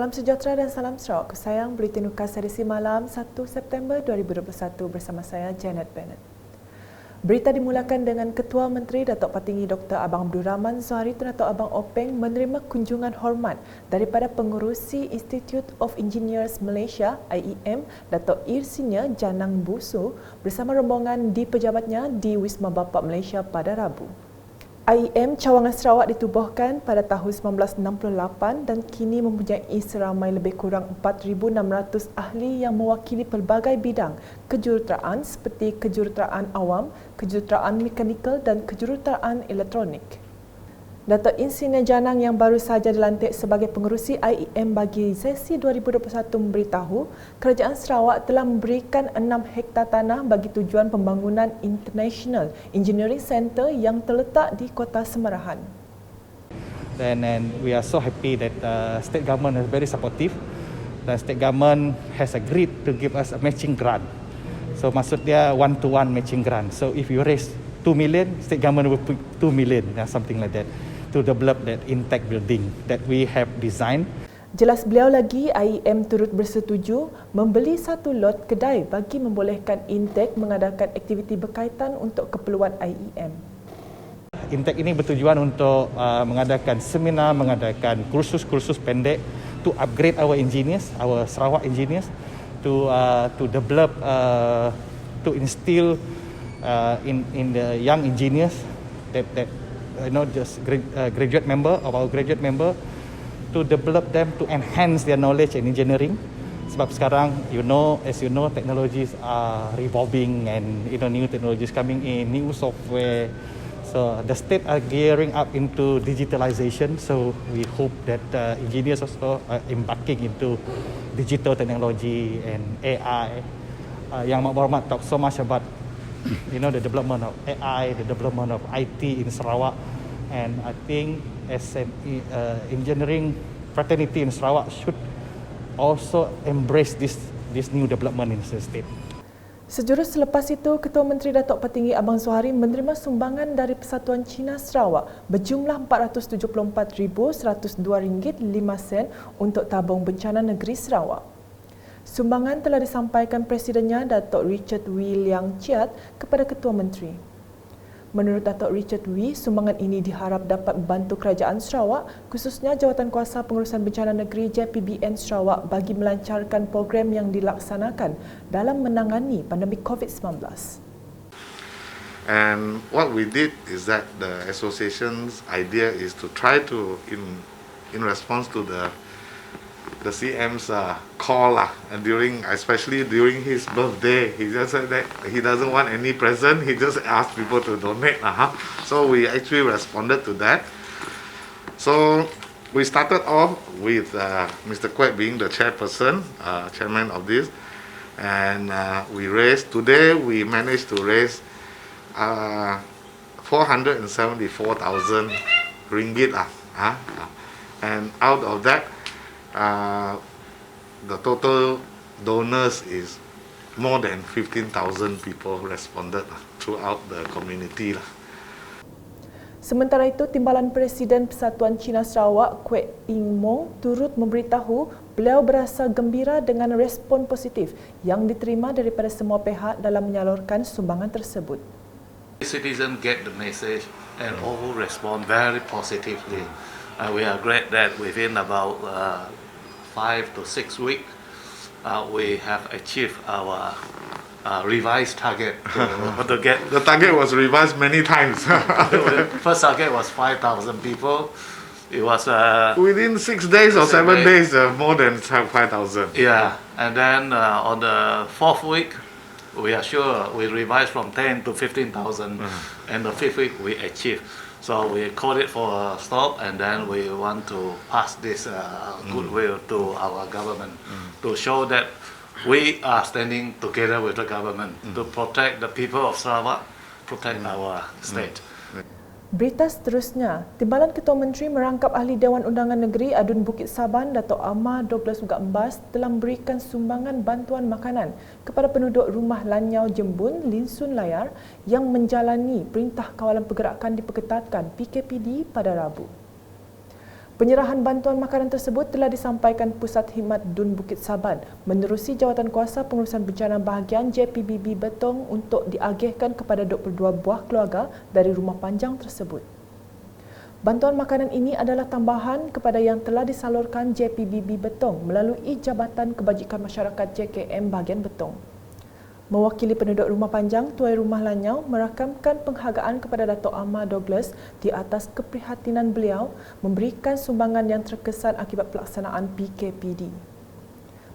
Salam sejahtera dan salam Sarawak sayang. Buletin Ukas edisi malam 1 September 2021 bersama saya Janet Bennett. Berita dimulakan dengan Ketua Menteri Datuk Patinggi Dr. Abang Abdul Rahman Zuhari Tun Datuk Abang Openg menerima kunjungan hormat daripada Pengerusi Institute of Engineers Malaysia IEM Datuk Irsinya Janang Busu bersama rombongan di pejabatnya di Wisma Bapa Malaysia pada Rabu. IEM Cawangan Sarawak ditubuhkan pada tahun 1968 dan kini mempunyai seramai lebih kurang 4,600 ahli yang mewakili pelbagai bidang kejuruteraan seperti kejuruteraan awam, kejuruteraan mekanikal dan kejuruteraan elektronik. Datuk Insinyur Janang yang baru saja dilantik sebagai pengerusi IEM bagi sesi 2021 memberitahu Kerajaan Sarawak telah memberikan 6 hektar tanah bagi tujuan pembangunan International Engineering Centre yang terletak di Kota Semarahan. And we are so happy that state government is very supportive. The state government has agreed to give us a matching grant. So maksud dia one-to-one matching grant. So if you raise 2 million, state government will put 2 million, something like that, to develop that Intech building that we have designed. Jelas beliau lagi, IEM turut bersetuju membeli satu lot kedai bagi membolehkan Intech mengadakan aktiviti berkaitan untuk keperluan IEM. Intech ini bertujuan untuk mengadakan seminar, mengadakan kursus-kursus pendek to upgrade our engineers, our Sarawak engineers, to develop, to instill in the young engineers that just graduate member of our graduate member, to develop them to enhance their knowledge in engineering. Sebab sekarang as you know technologies are revolving and new technologies coming in, new software. So the state are gearing up into digitalization. So we hope that engineers also are embarking into digital technology and AI. Yang Mak Berhormat talk so much about the development of AI, the development of IT in Sarawak, and I think as an engineering fraternity in Sarawak should also embrace this new development in the state. Sejurus selepas itu, Ketua Menteri Datuk Patinggi Abang Zuhari menerima sumbangan dari Persatuan Cina Sarawak berjumlah RM474,102.05 untuk tabung bencana negeri Sarawak. Sumbangan telah disampaikan Presidennya Datuk Richard Wee Liang Chiat kepada Ketua Menteri. Menurut Datuk Richard Wee, sumbangan ini diharap dapat membantu Kerajaan Sarawak, khususnya Jawatankuasa Pengurusan Bencana Negeri JPBN Sarawak bagi melancarkan program yang dilaksanakan dalam menangani pandemik COVID-19. And what we did is that the association's idea is to try to, in response to the CM's call, and especially during his birthday, he just said that he doesn't want any present. He just asked people to donate. So we actually responded to that. So we started off with Mr. Kwek being the chairperson, chairman of this, and today we managed to raise 474,000 ringgit. And out of that, the total donors is more than 15,000 people responded throughout the community. Sementara itu, Timbalan Presiden Persatuan Cina Sarawak, Kwek Ing Mong, turut memberitahu beliau berasa gembira dengan respon positif yang diterima daripada semua pihak dalam menyalurkan sumbangan tersebut. Citizens get the message and all respond very positively. We are glad that within about 5 to 6 weeks, we have achieved our revised target to get. The target was revised many times. First target was 5,000 people. It was within 6 days or 7 days, more than 5,000. Yeah, and then on the 4th week, we are sure we revised from 10 to 15,000, and the 5th week we achieved. So we called it for a stop, and then we want to pass this goodwill to our government to show that we are standing together with the government to protect the people of Sarawak, protect our state. Berita seterusnya, Timbalan Ketua Menteri merangkap Ahli Dewan Undangan Negeri Adun Bukit Saban, Datuk Amar 12 Ugat Embas telah memberikan sumbangan bantuan makanan kepada penduduk Rumah Lanyau Jembun, Linsun Layar yang menjalani Perintah Kawalan Pergerakan Diperketatkan PKPD pada Rabu. Penyerahan bantuan makanan tersebut telah disampaikan Pusat Khidmat Dun Bukit Saban menerusi Jawatankuasa Pengurusan Bencana Bahagian JPBB Betong untuk diagihkan kepada 22 buah keluarga dari rumah panjang tersebut. Bantuan makanan ini adalah tambahan kepada yang telah disalurkan JPBB Betong melalui Jabatan Kebajikan Masyarakat JKM Bahagian Betong. Mewakili penduduk rumah panjang, Tuai Rumah Lanyau merakamkan penghargaan kepada Dato' Amar Douglas di atas keprihatinan beliau memberikan sumbangan yang terkesan akibat pelaksanaan PKPD.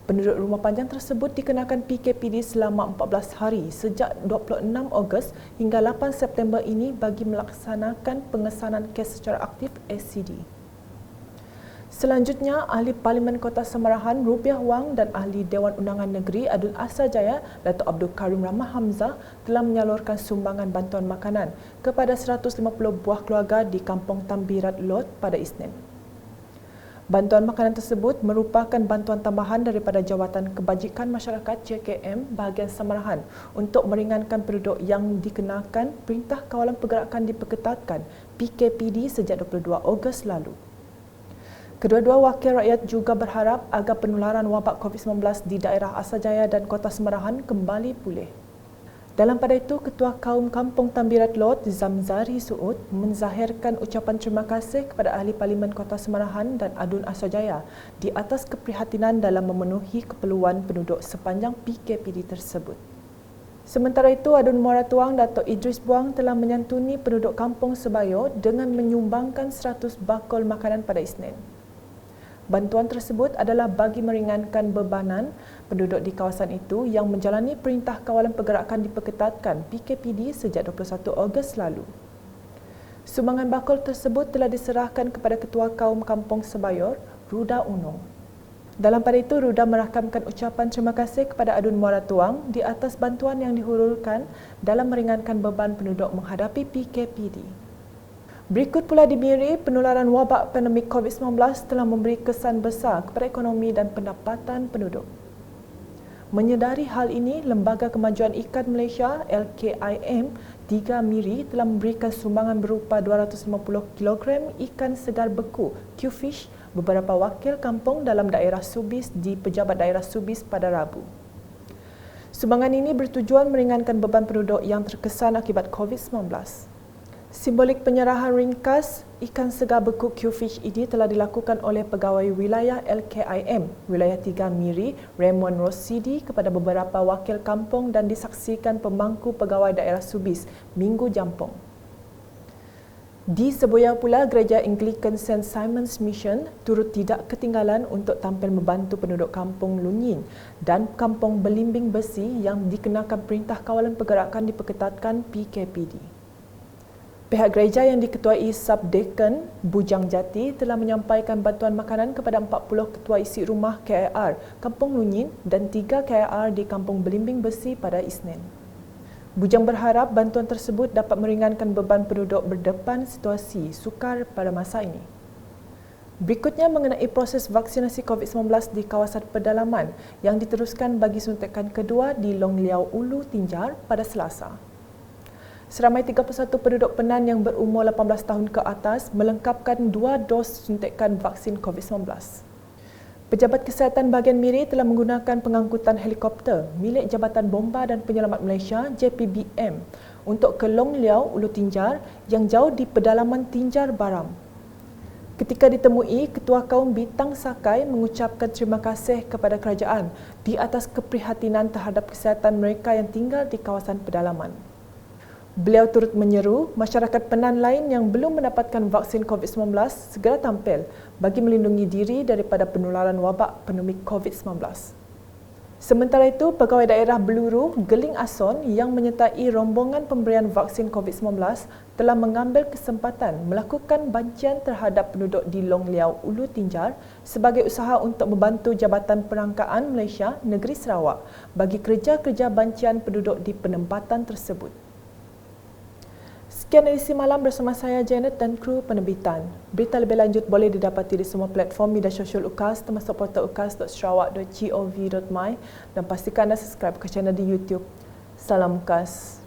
Penduduk rumah panjang tersebut dikenakan PKPD selama 14 hari sejak 26 Ogos hingga 8 September ini bagi melaksanakan pengesanan kes secara aktif SCD. Selanjutnya, Ahli Parlimen Kota Semarahan Rubiah Wang dan Ahli Dewan Undangan Negeri Adun Asrajaya Dato' Abdul Karim Rahman Hamzah telah menyalurkan sumbangan bantuan makanan kepada 150 buah keluarga di Kampung Tambirat Lot pada Isnin. Bantuan makanan tersebut merupakan bantuan tambahan daripada Jawatan Kebajikan Masyarakat JKM Bahagian Semarahan untuk meringankan penduduk yang dikenakan Perintah Kawalan Pergerakan diperketatkan PKPD sejak 22 Ogos lalu. Kedua-dua wakil rakyat juga berharap agar penularan wabak COVID-19 di daerah Asrajaya dan Kota Semarahan kembali pulih. Dalam pada itu, Ketua Kaum Kampung Tambirat Lot Zamzari Suud menzahirkan ucapan terima kasih kepada Ahli Parlimen Kota Semarahan dan Adun Asrajaya di atas keprihatinan dalam memenuhi keperluan penduduk sepanjang PKPD tersebut. Sementara itu, Adun Muara Tuang Dato' Idris Buang telah menyantuni penduduk Kampung Sebayo dengan menyumbangkan 100 bakul makanan pada Isnin. Bantuan tersebut adalah bagi meringankan bebanan penduduk di kawasan itu yang menjalani Perintah Kawalan Pergerakan diperketatkan PKPD sejak 21 Ogos lalu. Sumbangan bakul tersebut telah diserahkan kepada Ketua Kaum Kampung Sebayor, Ruda Unong. Dalam pada itu, Ruda merakamkan ucapan terima kasih kepada Adun Muara Tuang di atas bantuan yang dihulurkan dalam meringankan beban penduduk menghadapi PKPD. Berikut pula di Miri, penularan wabak pandemik COVID-19 telah memberi kesan besar kepada ekonomi dan pendapatan penduduk. Menyedari hal ini, Lembaga Kemajuan Ikan Malaysia LKIM 3 Miri telah memberikan sumbangan berupa 250 kg ikan segar beku Q-Fish beberapa wakil kampung dalam daerah Subis di Pejabat Daerah Subis pada Rabu. Sumbangan ini bertujuan meringankan beban penduduk yang terkesan akibat COVID-19. Simbolik penyerahan ringkas ikan segar beku Q-Fish ini telah dilakukan oleh Pegawai Wilayah LKIM Wilayah 3 Miri Raymond Rosidi kepada beberapa wakil kampung dan disaksikan pemangku Pegawai Daerah Subis Minggu Jampong. Di Seboya pula, Gereja Anglican St. Simon's Mission turut tidak ketinggalan untuk tampil membantu penduduk Kampung Lunyin dan Kampung Belimbing Besi yang dikenakan Perintah Kawalan Pergerakan diperketatkan PKPD. Pihak gereja yang diketuai Subdeacon Bujang Jati telah menyampaikan bantuan makanan kepada 40 ketua isi rumah KIR Kampung Lunyin dan 3 KIR di Kampung Belimbing Besi pada Isnin. Bujang berharap bantuan tersebut dapat meringankan beban penduduk berdepan situasi sukar pada masa ini. Berikutnya mengenai proses vaksinasi COVID-19 di kawasan pedalaman yang diteruskan bagi suntikan kedua di Long Liau Ulu Tinjar pada Selasa. Seramai 31 penduduk Penan yang berumur 18 tahun ke atas melengkapkan 2 dos suntikan vaksin COVID-19. Pejabat Kesihatan Bahagian Miri telah menggunakan pengangkutan helikopter milik Jabatan Bomba dan Penyelamat Malaysia JPBM untuk ke Long Liau Ulu Tinjar yang jauh di pedalaman Tinjar Baram. Ketika ditemui, Ketua Kaum Bitang Sakai mengucapkan terima kasih kepada kerajaan di atas keprihatinan terhadap kesihatan mereka yang tinggal di kawasan pedalaman. Beliau turut menyeru masyarakat Penan lain yang belum mendapatkan vaksin COVID-19 segera tampil bagi melindungi diri daripada penularan wabak pandemik COVID-19. Sementara itu, Pegawai Daerah Beluru, Geling Ason yang menyertai rombongan pemberian vaksin COVID-19 telah mengambil kesempatan melakukan bancian terhadap penduduk di Long Liau Ulu Tinjar sebagai usaha untuk membantu Jabatan Perangkaan Malaysia Negeri Sarawak bagi kerja-kerja bancian penduduk di penempatan tersebut. Sekian edisi malam bersama saya Janet dan kru penerbitan. Berita lebih lanjut boleh didapati di semua platform media sosial UKAS termasuk portal ukas.sarawak.gov.my dan pastikan anda subscribe ke channel di YouTube. Salam UKAS.